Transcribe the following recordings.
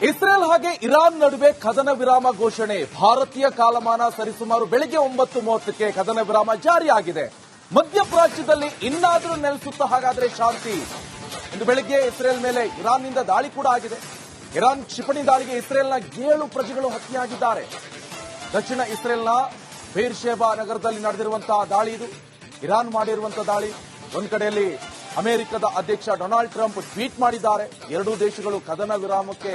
Israel ಹಾಗೆ Iran ನಡುವೆ ಕದನ ವಿರಾಮ ಘೋಷಣೆ. ಭಾರತೀಯ ಕಾಲಮಾನ ಸರಿಸುಮಾರು ಬೆಳಗ್ಗೆ 9:30ಕ್ಕೆ ಕದನ ವಿರಾಮ ಜಾರಿಯಾಗಿದೆ. ಮಧ್ಯಪ್ರಾಚ್ಯದಲ್ಲಿ ಇನ್ನಾದರೂ ನೆಲೆಸುತ್ತಾ ಹಾಗಾದ್ರೆ ಶಾಂತಿ. ಇಂದು ಬೆಳಗ್ಗೆ ಇಸ್ರೇಲ್ ಮೇಲೆ ಇರಾನ್ನಿಂದ ದಾಳಿ ಕೂಡ ಆಗಿದೆ. ಇರಾನ್ ಕ್ಷಿಪಣಿ ದಾಳಿಗೆ ಇಸ್ರೇಲ್ನ 7 ಪ್ರಜೆಗಳು ಹತ್ಯೆಯಾಗಿದ್ದಾರೆ. ದಕ್ಷಿಣ ಇಸ್ರೇಲ್ನ ಬೇರ್ಷೆಬಾ ನಗರದಲ್ಲಿ ನಡೆದಿರುವಂತಹ ದಾಳಿ ಇದು. ಇರಾನ್ ಮಾಡಿರುವಂತಹ ದಾಳಿ. ಒಂದ್ ಕಡೆಯಲ್ಲಿ ಅಮೆರಿಕದ ಅಧ್ಯಕ್ಷ ಡೊನಾಲ್ಡ್ ಟ್ರಂಪ್ ಟ್ವೀಟ್ ಮಾಡಿದ್ದಾರೆ. ಎರಡೂ ದೇಶಗಳು ಕದನ ವಿರಾಮಕ್ಕೆ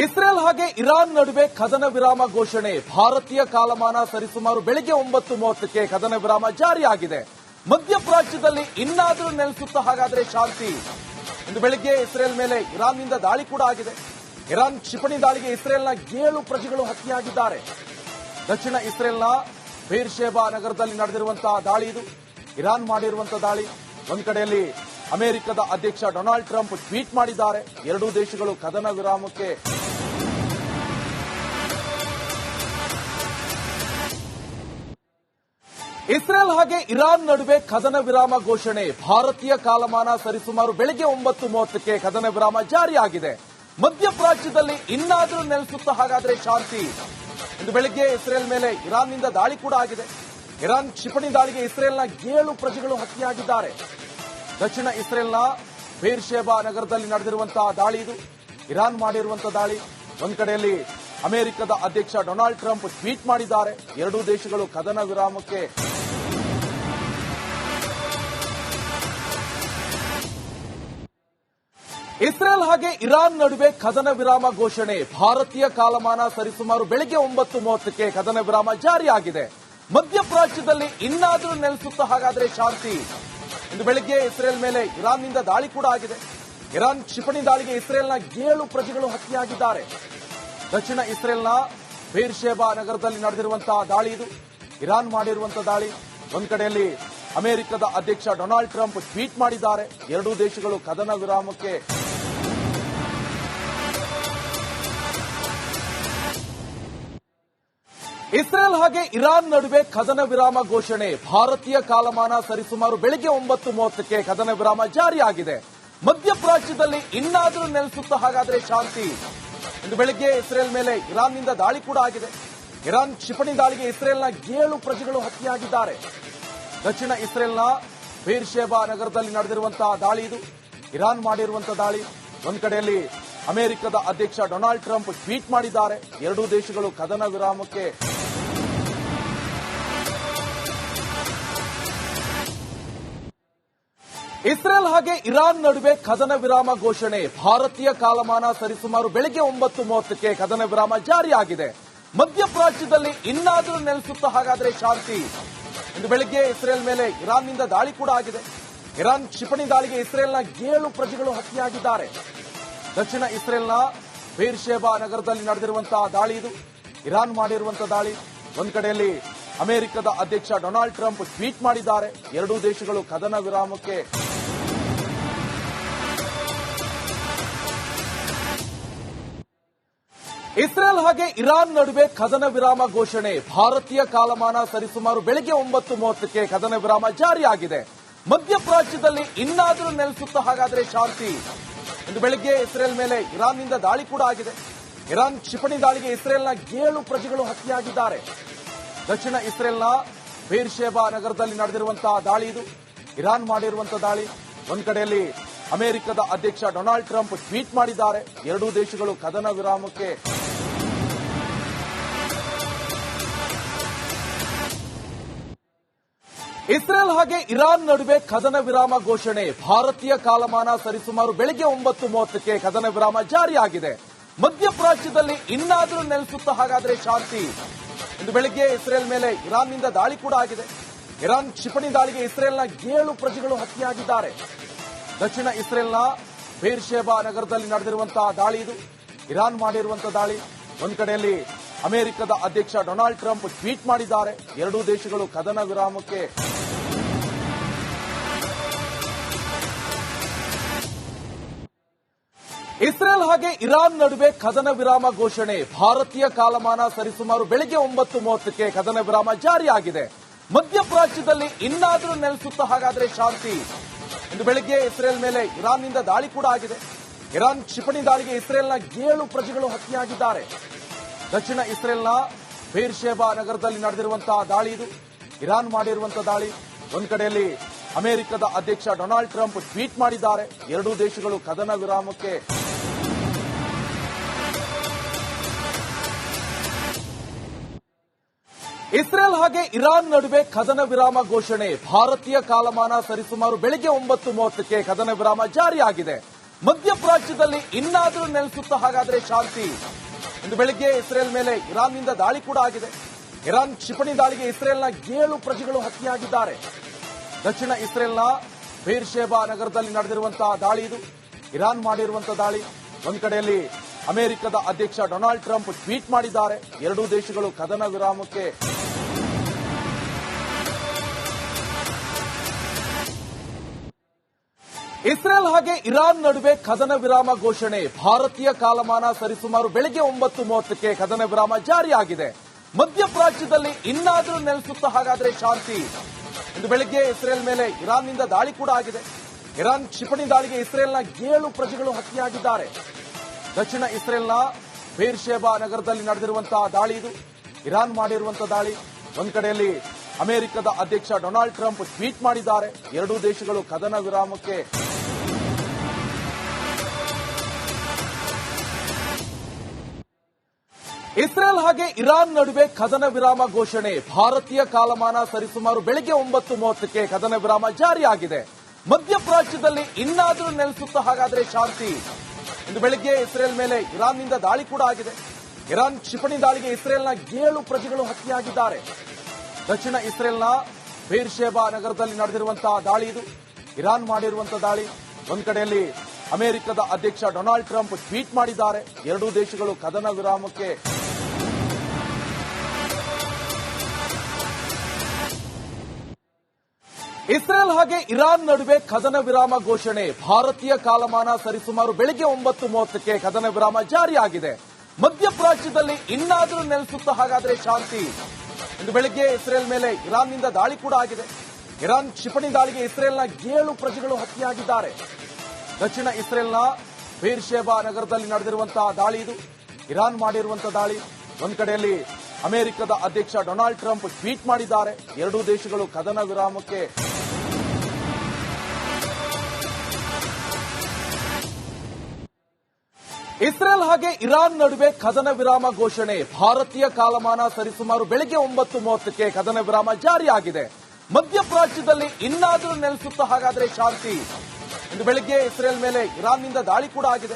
ಇಸ್ರೇಲ್ ಹಾಗೆ ಇರಾನ್ ನಡುವೆ ಕದನ ವಿರಾಮ ಘೋಷಣೆ. ಭಾರತೀಯ ಕಾಲಮಾನ ಸರಿಸುಮಾರು ಬೆಳಗ್ಗೆ 9:30ಕ್ಕೆ ಕದನ ವಿರಾಮ ಜಾರಿಯಾಗಿದೆ. ಮಧ್ಯಪ್ರಾಚ್ಯದಲ್ಲಿ ಇನ್ನಾದರೂ ನೆಲೆಸುತ್ತಾ ಹಾಗಾದ್ರೆ ಶಾಂತಿ. ಇಂದು ಬೆಳಗ್ಗೆ ಇಸ್ರೇಲ್ ಮೇಲೆ ಇರಾನ್ನಿಂದ ದಾಳಿ ಕೂಡ ಆಗಿದೆ. ಇರಾನ್ ಕ್ಷಿಪಣಿ ದಾಳಿಗೆ ಇಸ್ರೇಲ್ನ 7 ಪ್ರಜೆಗಳು ಹತ್ಯೆಯಾಗಿದ್ದಾರೆ. ದಕ್ಷಿಣ ಇಸ್ರೇಲ್ನ ಬೇರ್ಷೆಬಾ ನಗರದಲ್ಲಿ ನಡೆದಿರುವಂತಹ ದಾಳಿ ಇದು. ಇರಾನ್ ಮಾಡಿರುವಂತಹ ದಾಳಿ. ಒಂದ್ ಕಡೆಯಲ್ಲಿ ಅಮೆರಿಕದ ಅಧ್ಯಕ್ಷ ಡೊನಾಲ್ಡ್ ಟ್ರಂಪ್ ಟ್ವೀಟ್ ಮಾಡಿದ್ದಾರೆ. ಎರಡೂ ದೇಶಗಳು ಕದನ ವಿರಾಮಕ್ಕೆ ಇಸ್ರೇಲ್ ಹಾಗೆ ಇರಾನ್ ನಡುವೆ ಕದನ ವಿರಾಮ ಘೋಷಣೆ. ಭಾರತೀಯ ಕಾಲಮಾನ ಸರಿಸುಮಾರು ಬೆಳಗ್ಗೆ 9:30ಕ್ಕೆ ಕದನ ವಿರಾಮ ಜಾರಿಯಾಗಿದೆ. ಮಧ್ಯಪ್ರಾಚ್ಯದಲ್ಲಿ ಇನ್ನಾದರೂ ನೆಲೆಸುತ್ತಾ ಹಾಗಾದ್ರೆ ಶಾಂತಿ. ಇಂದು ಬೆಳಗ್ಗೆ ಇಸ್ರೇಲ್ ಮೇಲೆ ಇರಾನ್ನಿಂದ ದಾಳಿ ಕೂಡ ಆಗಿದೆ. ಇರಾನ್ ಕ್ಷಿಪಣಿ ದಾಳಿಗೆ ಇಸ್ರೇಲ್ನ 7 ಪ್ರಜೆಗಳು ಹತ್ಯೆಯಾಗಿದ್ದಾರೆ. ದಕ್ಷಿಣ ಇಸ್ರೇಲ್ನ ಬೇರ್ಷೆಬಾ ನಗರದಲ್ಲಿ ನಡೆದಿರುವಂತಹ ದಾಳಿ ಇದು. ಇರಾನ್ ಮಾಡಿರುವಂತಹ ದಾಳಿ. ಒಂದ್ ಕಡೆಯಲ್ಲಿ ಅಮೆರಿಕದ ಅಧ್ಯಕ್ಷ ಡೊನಾಲ್ಡ್ ಟ್ರಂಪ್ ಟ್ವೀಟ್ ಮಾಡಿದ್ದಾರೆ. ಎರಡೂ ದೇಶಗಳು ಕದನ ವಿರಾಮಕ್ಕೆ ಇಸ್ರೇಲ್ ಹಾಗೆ ಇರಾನ್ ನಡುವೆ ಕದನ ವಿರಾಮ ಘೋಷಣೆ. ಭಾರತೀಯ ಕಾಲಮಾನ ಸರಿಸುಮಾರು ಬೆಳಗ್ಗೆ 9:30ಕ್ಕೆ ಕದನ ವಿರಾಮ ಜಾರಿಯಾಗಿದೆ. ಮಧ್ಯಪ್ರಾಚ್ಯದಲ್ಲಿ ಇನ್ನಾದರೂ ನೆಲೆಸುತ್ತಾ ಹಾಗಾದ್ರೆ ಶಾಂತಿ. ಇಂದು ಬೆಳಗ್ಗೆ ಇಸ್ರೇಲ್ ಮೇಲೆ ಇರಾನ್ನಿಂದ ದಾಳಿ ಕೂಡ ಆಗಿದೆ. ಇರಾನ್ ಕ್ಷಿಪಣಿ ದಾಳಿಗೆ ಇಸ್ರೇಲ್ನ 7 ಪ್ರಜೆಗಳು ಹತ್ಯೆಯಾಗಿದ್ದಾರೆ. ದಕ್ಷಿಣ ಇಸ್ರೇಲ್ನ ಬೇರ್ಷೆಬಾ ನಗರದಲ್ಲಿ ನಡೆದಿರುವಂತಹ ದಾಳಿ ಇದು. ಇರಾನ್ ಮಾಡಿರುವಂತಹ ದಾಳಿ. ಒಂದ್ ಕಡೆಯಲ್ಲಿ ಅಮೆರಿಕದ ಅಧ್ಯಕ್ಷ ಡೊನಾಲ್ಡ್ ಟ್ರಂಪ್ ಟ್ವೀಟ್ ಮಾಡಿದ್ದಾರೆ. ಎರಡೂ ದೇಶಗಳು ಕದನ ವಿರಾಮಕ್ಕೆ ಇಸ್ರೇಲ್ ಹಾಗೆ ಇರಾನ್ ನಡುವೆ ಕದನ ವಿರಾಮ ಘೋಷಣೆ. ಭಾರತೀಯ ಕಾಲಮಾನ ಸರಿಸುಮಾರು ಬೆಳಗ್ಗೆ 9:30ಕ್ಕೆ ಕದನ ವಿರಾಮ ಜಾರಿಯಾಗಿದೆ. ಮಧ್ಯಪ್ರಾಚ್ಯದಲ್ಲಿ ಇನ್ನಾದರೂ ನೆಲೆಸುತ್ತಾ ಹಾಗಾದ್ರೆ ಶಾಂತಿ. ಇಂದು ಬೆಳಗ್ಗೆ ಇಸ್ರೇಲ್ ಮೇಲೆ ಇರಾನ್ನಿಂದ ದಾಳಿ ಕೂಡ ಆಗಿದೆ. ಇರಾನ್ ಕ್ಷಿಪಣಿ ದಾಳಿಗೆ ಇಸ್ರೇಲ್ನ 7 ಪ್ರಜೆಗಳು ಹತ್ಯೆಯಾಗಿದ್ದಾರೆ. ದಕ್ಷಿಣ ಇಸ್ರೇಲ್ನ ಬೇರ್ಷೆಬಾ ನಗರದಲ್ಲಿ ನಡೆದಿರುವಂತಹ ದಾಳಿ ಇದು. ಇರಾನ್ ಮಾಡಿರುವಂತಹ ದಾಳಿ. ಒಂದ್ ಕಡೆಯಲ್ಲಿ ಅಮೆರಿಕದ ಅಧ್ಯಕ್ಷ ಡೊನಾಲ್ಡ್ ಟ್ರಂಪ್ ಟ್ವೀಟ್ ಮಾಡಿದ್ದಾರೆ. ಎರಡೂ ದೇಶಗಳು ಕದನ ವಿರಾಮಕ್ಕೆ ಇಸ್ರೇಲ್ ಹಾಗೆ ಇರಾನ್ ನಡುವೆ ಕದನ ವಿರಾಮ ಘೋಷಣೆ. ಭಾರತೀಯ ಕಾಲಮಾನ ಸರಿಸುಮಾರು ಬೆಳಗ್ಗೆ 9:30ಕ್ಕೆ ಕದನ ವಿರಾಮ ಜಾರಿಯಾಗಿದೆ. ಮಧ್ಯಪ್ರಾಚ್ಯದಲ್ಲಿ ಇನ್ನಾದರೂ ನೆಲೆಸುತ್ತಾ ಹಾಗಾದ್ರೆ ಶಾಂತಿ. ಇಂದು ಬೆಳಗ್ಗೆ ಇಸ್ರೇಲ್ ಮೇಲೆ ಇರಾನ್ನಿಂದ ದಾಳಿ ಕೂಡ ಆಗಿದೆ. ಇರಾನ್ ಕ್ಷಿಪಣಿ ದಾಳಿಗೆ ಇಸ್ರೇಲ್ನ 7 ಪ್ರಜೆಗಳು ಹತ್ಯೆಯಾಗಿದ್ದಾರೆ. ದಕ್ಷಿಣ ಇಸ್ರೇಲ್ನ ಬೇರ್ಷೆಬಾ ನಗರದಲ್ಲಿ ನಡೆದಿರುವಂತಹ ದಾಳಿ ಇದು. ಇರಾನ್ ಮಾಡಿರುವಂತಹ ದಾಳಿ. ಒಂದ್ ಕಡೆಯಲ್ಲಿ ಅಮೆರಿಕದ ಅಧ್ಯಕ್ಷ ಡೊನಾಲ್ಡ್ ಟ್ರಂಪ್ ಟ್ವೀಟ್ ಮಾಡಿದ್ದಾರೆ. ಎರಡೂ ದೇಶಗಳು ಕದನ ವಿರಾಮಕ್ಕೆ ಇಸ್ರೇಲ್ ಹಾಗೆ ಇರಾನ್ ನಡುವೆ ಕದನ ವಿರಾಮ ಘೋಷಣೆ. ಭಾರತೀಯ ಕಾಲಮಾನ ಸರಿಸುಮಾರು ಬೆಳಗ್ಗೆ 9:30ಕ್ಕೆ ಕದನ ವಿರಾಮ ಜಾರಿಯಾಗಿದೆ. ಮಧ್ಯಪ್ರಾಚ್ಯದಲ್ಲಿ ಇನ್ನಾದರೂ ನೆಲೆಸುತ್ತಾ ಹಾಗಾದ್ರೆ ಶಾಂತಿ. ಇಂದು ಬೆಳಗ್ಗೆ ಇಸ್ರೇಲ್ ಮೇಲೆ ಇರಾನ್ನಿಂದ ದಾಳಿ ಕೂಡ ಆಗಿದೆ. ಇರಾನ್ ಕ್ಷಿಪಣಿ ದಾಳಿಗೆ ಇಸ್ರೇಲ್ನ 7 ಪ್ರಜೆಗಳು ಹತ್ಯೆಯಾಗಿದ್ದಾರೆ. ದಕ್ಷಿಣ ಇಸ್ರೇಲ್ನ ಬೇರ್ಷೆಬಾ ನಗರದಲ್ಲಿ ನಡೆದಿರುವಂತಹ ದಾಳಿ ಇದು. ಇರಾನ್ ಮಾಡಿರುವಂತಹ ದಾಳಿ. ಒಂದ್ ಕಡೆಯಲ್ಲಿ ಅಮೆರಿಕದ ಅಧ್ಯಕ್ಷ ಡೊನಾಲ್ಡ್ ಟ್ರಂಪ್ ಟ್ವೀಟ್ ಮಾಡಿದ್ದಾರೆ. ಎರಡೂ ದೇಶಗಳು ಕದನ ವಿರಾಮಕ್ಕೆ ಇಸ್ರೇಲ್ ಹಾಗೆ ಇರಾನ್ ನಡುವೆ ಕದನ ವಿರಾಮ ಘೋಷಣೆ. ಭಾರತೀಯ ಕಾಲಮಾನ ಸರಿಸುಮಾರು ಬೆಳಗ್ಗೆ 9:30ಕ್ಕೆ ಕದನ ವಿರಾಮ ಜಾರಿಯಾಗಿದೆ. ಮಧ್ಯಪ್ರಾಚ್ಯದಲ್ಲಿ ಇನ್ನಾದರೂ ನೆಲೆಸುತ್ತಾ ಹಾಗಾದ್ರೆ ಶಾಂತಿ. ಇಂದು ಬೆಳಗ್ಗೆ ಇಸ್ರೇಲ್ ಮೇಲೆ ಇರಾನ್ನಿಂದ ದಾಳಿ ಕೂಡ ಆಗಿದೆ. ಇರಾನ್ ಕ್ಷಿಪಣಿ ದಾಳಿಗೆ ಇಸ್ರೇಲ್ನ 7 ಪ್ರಜೆಗಳು ಹತ್ಯೆಯಾಗಿದ್ದಾರೆ. ದಕ್ಷಿಣ ಇಸ್ರೇಲ್ನ ಬೇರ್ಷೆಬಾ ನಗರದಲ್ಲಿ ನಡೆದಿರುವಂತಹ ದಾಳಿ ಇದು. ಇರಾನ್ ಮಾಡಿರುವಂತಹ ದಾಳಿ. ಒಂದ್ ಕಡೆಯಲ್ಲಿ ಅಮೆರಿಕದ ಅಧ್ಯಕ್ಷ ಡೊನಾಲ್ಡ್ ಟ್ರಂಪ್ ಟ್ವೀಟ್ ಮಾಡಿದ್ದಾರೆ. ಎರಡೂ ದೇಶಗಳು ಕದನ ವಿರಾಮಕ್ಕೆ ಇಸ್ರೇಲ್ ಹಾಗೆ ಇರಾನ್ ನಡುವೆ ಕದನ ವಿರಾಮ ಘೋಷಣೆ. ಭಾರತೀಯ ಕಾಲಮಾನ ಸರಿಸುಮಾರು ಬೆಳಗ್ಗೆ 9:30ಕ್ಕೆ ಕದನ ವಿರಾಮ ಜಾರಿಯಾಗಿದೆ. ಮಧ್ಯಪ್ರಾಚ್ಯದಲ್ಲಿ ಇನ್ನಾದರೂ ನೆಲೆಸುತ್ತಾ ಹಾಗಾದ್ರೆ ಶಾಂತಿ. ಇಂದು ಬೆಳಗ್ಗೆ ಇಸ್ರೇಲ್ ಮೇಲೆ ಇರಾನ್ನಿಂದ ದಾಳಿ ಕೂಡ ಆಗಿದೆ. ಇರಾನ್ ಕ್ಷಿಪಣಿ ದಾಳಿಗೆ ಇಸ್ರೇಲ್ನ 7 ಪ್ರಜೆಗಳು ಹತ್ಯೆಯಾಗಿದ್ದಾರೆ. ದಕ್ಷಿಣ ಇಸ್ರೇಲ್ನ ಬೇರ್ಷೆಬಾ ನಗರದಲ್ಲಿ ನಡೆದಿರುವಂತಹ ದಾಳಿ ಇದು. ಇರಾನ್ ಮಾಡಿರುವಂತಹ ದಾಳಿ. ಒಂದ್ ಕಡೆಯಲ್ಲಿ ಅಮೆರಿಕದ ಅಧ್ಯಕ್ಷ ಡೊನಾಲ್ಡ್ ಟ್ರಂಪ್ ಟ್ವೀಟ್ ಮಾಡಿದ್ದಾರೆ. ಎರಡೂ ದೇಶಗಳು ಕದನ ವಿರಾಮಕ್ಕೆ ಇಸ್ರೇಲ್ ಹಾಗೆ ಇರಾನ್ ನಡುವೆ ಕದನ ವಿರಾಮ ಘೋಷಣೆ. ಭಾರತೀಯ ಕಾಲಮಾನ ಸರಿಸುಮಾರು ಬೆಳಗ್ಗೆ 9:30ಕ್ಕೆ ಕದನ ವಿರಾಮ ಜಾರಿಯಾಗಿದೆ. ಮಧ್ಯಪ್ರಾಚ್ಯದಲ್ಲಿ ಇನ್ನಾದರೂ ನೆಲೆಸುತ್ತಾ ಹಾಗಾದ್ರೆ ಶಾಂತಿ. ಇಂದು ಬೆಳಗ್ಗೆ ಇಸ್ರೇಲ್ ಮೇಲೆ ಇರಾನ್ನಿಂದ ದಾಳಿ ಕೂಡ ಆಗಿದೆ. ಇರಾನ್ ಕ್ಷಿಪಣಿ ದಾಳಿಗೆ ಇಸ್ರೇಲ್ನ 7 ಪ್ರಜೆಗಳು ಹತ್ಯೆಯಾಗಿದ್ದಾರೆ. ದಕ್ಷಿಣ ಇಸ್ರೇಲ್ನ ಬೇರ್ಷೆಬಾ ನಗರದಲ್ಲಿ ನಡೆದಿರುವಂತಹ ದಾಳಿ ಇದು. ಇರಾನ್ ಮಾಡಿರುವಂತಹ ದಾಳಿ. ಒಂದ್ ಕಡೆಯಲ್ಲಿ ಅಮೆರಿಕದ ಅಧ್ಯಕ್ಷ ಡೊನಾಲ್ಡ್ ಟ್ರಂಪ್ ಟ್ವೀಟ್ ಮಾಡಿದ್ದಾರೆ. ಎರಡೂ ದೇಶಗಳು ಕದನ ವಿರಾಮಕ್ಕೆ ಇಸ್ರೇಲ್ ಹಾಗೆ ಇರಾನ್ ನಡುವೆ ಕದನ ವಿರಾಮ ಘೋಷಣೆ. ಭಾರತೀಯ ಕಾಲಮಾನ ಸರಿಸುಮಾರು ಬೆಳಗ್ಗೆ 9:30ಕ್ಕೆ ಕದನ ವಿರಾಮ ಜಾರಿಯಾಗಿದೆ. ಮಧ್ಯಪ್ರಾಚ್ಯದಲ್ಲಿ ಇನ್ನಾದರೂ ನೆಲೆಸುತ್ತಾ ಹಾಗಾದ್ರೆ ಶಾಂತಿ. ಇಂದು ಬೆಳಗ್ಗೆ ಇಸ್ರೇಲ್ ಮೇಲೆ ಇರಾನ್ನಿಂದ ದಾಳಿ ಕೂಡ ಆಗಿದೆ. ಇರಾನ್ ಕ್ಷಿಪಣಿ ದಾಳಿಗೆ ಇಸ್ರೇಲ್ನ 7 ಪ್ರಜೆಗಳು ಹತ್ಯೆಯಾಗಿದ್ದಾರೆ. ದಕ್ಷಿಣ ಇಸ್ರೇಲ್ನ ಬೇರ್ಷೆಬಾ ನಗರದಲ್ಲಿ ನಡೆದಿರುವಂತಹ ದಾಳಿ ಇದು. ಇರಾನ್ ಮಾಡಿರುವಂತಹ ದಾಳಿ. ಒಂದ್ ಕಡೆಯಲ್ಲಿ ಅಮೆರಿಕದ ಅಧ್ಯಕ್ಷ ಡೊನಾಲ್ಡ್ ಟ್ರಂಪ್ ಟ್ವೀಟ್ ಮಾಡಿದ್ದಾರೆ. ಎರಡೂ ದೇಶಗಳು ಕದನ ವಿರಾಮಕ್ಕೆ ಇಸ್ರೇಲ್ ಹಾಗೆ ಇರಾನ್ ನಡುವೆ ಕದನ ವಿರಾಮ ಘೋಷಣೆ. ಭಾರತೀಯ ಕಾಲಮಾನ ಸರಿಸುಮಾರು ಬೆಳಗ್ಗೆ 9:30ಕ್ಕೆ ಕದನ ವಿರಾಮ ಜಾರಿಯಾಗಿದೆ. ಮಧ್ಯಪ್ರಾಚ್ಯದಲ್ಲಿ ಇನ್ನಾದರೂ ನೆಲೆಸುತ್ತಾ ಹಾಗಾದ್ರೆ ಶಾಂತಿ. ಇಂದು ಬೆಳಗ್ಗೆ ಇಸ್ರೇಲ್ ಮೇಲೆ ಇರಾನ್ನಿಂದ ದಾಳಿ ಕೂಡ ಆಗಿದೆ. ಇರಾನ್ ಕ್ಷಿಪಣಿ ದಾಳಿಗೆ ಇಸ್ರೇಲ್ನ 7 ಪ್ರಜೆಗಳು ಹತ್ಯೆಯಾಗಿದ್ದಾರೆ. ದಕ್ಷಿಣ ಇಸ್ರೇಲ್ನ ಬೇರ್ಷೆಬಾ ನಗರದಲ್ಲಿ ನಡೆದಿರುವಂತಹ ದಾಳಿ ಇದು. ಇರಾನ್ ಮಾಡಿರುವಂತಹ ದಾಳಿ. ಒಂದ್ ಕಡೆಯಲ್ಲಿ ಅಮೆರಿಕದ ಅಧ್ಯಕ್ಷ ಡೊನಾಲ್ಡ್ ಟ್ರಂಪ್ ಟ್ವೀಟ್ ಮಾಡಿದ್ದಾರೆ. ಎರಡೂ ದೇಶಗಳು ಕದನ ವಿರಾಮಕ್ಕೆ ಇಸ್ರೇಲ್ ಹಾಗೆ ಇರಾನ್ ನಡುವೆ ಕದನ ವಿರಾಮ ಘೋಷಣೆ. ಭಾರತೀಯ ಕಾಲಮಾನ ಸರಿಸುಮಾರು ಬೆಳಗ್ಗೆ 9:30ಕ್ಕೆ ಕದನ ವಿರಾಮ ಜಾರಿಯಾಗಿದೆ. ಮಧ್ಯಪ್ರಾಚ್ಯದಲ್ಲಿ ಇನ್ನಾದರೂ ನೆಲೆಸುತ್ತಾ ಹಾಗಾದ್ರೆ ಶಾಂತಿ. ಇಂದು ಬೆಳಗ್ಗೆ ಇಸ್ರೇಲ್ ಮೇಲೆ ಇರಾನ್ನಿಂದ ದಾಳಿ ಕೂಡ ಆಗಿದೆ. ಇರಾನ್ ಕ್ಷಿಪಣಿ ದಾಳಿಗೆ ಇಸ್ರೇಲ್ನ 7 ಪ್ರಜೆಗಳು ಹತ್ಯೆಯಾಗಿದ್ದಾರೆ. ದಕ್ಷಿಣ ಇಸ್ರೇಲ್ನ ಬೇರ್ಷೆಬಾ ನಗರದಲ್ಲಿ ನಡೆದಿರುವಂತಹ ದಾಳಿ ಇದು. ಇರಾನ್ ಮಾಡಿರುವಂತಹ ದಾಳಿ. ಒಂದ್ ಕಡೆಯಲ್ಲಿ ಅಮೆರಿಕದ ಅಧ್ಯಕ್ಷ ಡೊನಾಲ್ಡ್ ಟ್ರಂಪ್ ಟ್ವೀಟ್ ಮಾಡಿದ್ದಾರೆ. ಎರಡೂ ದೇಶಗಳು ಕದನ ವಿರಾಮಕ್ಕೆ ಇಸ್ರೇಲ್ ಹಾಗೆ ಇರಾನ್ ನಡುವೆ ಕದನ ವಿರಾಮ ಘೋಷಣೆ. ಭಾರತೀಯ ಕಾಲಮಾನ ಸರಿಸುಮಾರು ಬೆಳಗ್ಗೆ 9:30ಕ್ಕೆ ಕದನ ವಿರಾಮ ಜಾರಿಯಾಗಿದೆ. ಮಧ್ಯಪ್ರಾಚ್ಯದಲ್ಲಿ ಇನ್ನಾದರೂ ನೆಲೆಸುತ್ತಾ ಹಾಗಾದ್ರೆ ಶಾಂತಿ. ಇಂದು ಬೆಳಗ್ಗೆ ಇಸ್ರೇಲ್ ಮೇಲೆ ಇರಾನ್ನಿಂದ ದಾಳಿ ಕೂಡ ಆಗಿದೆ.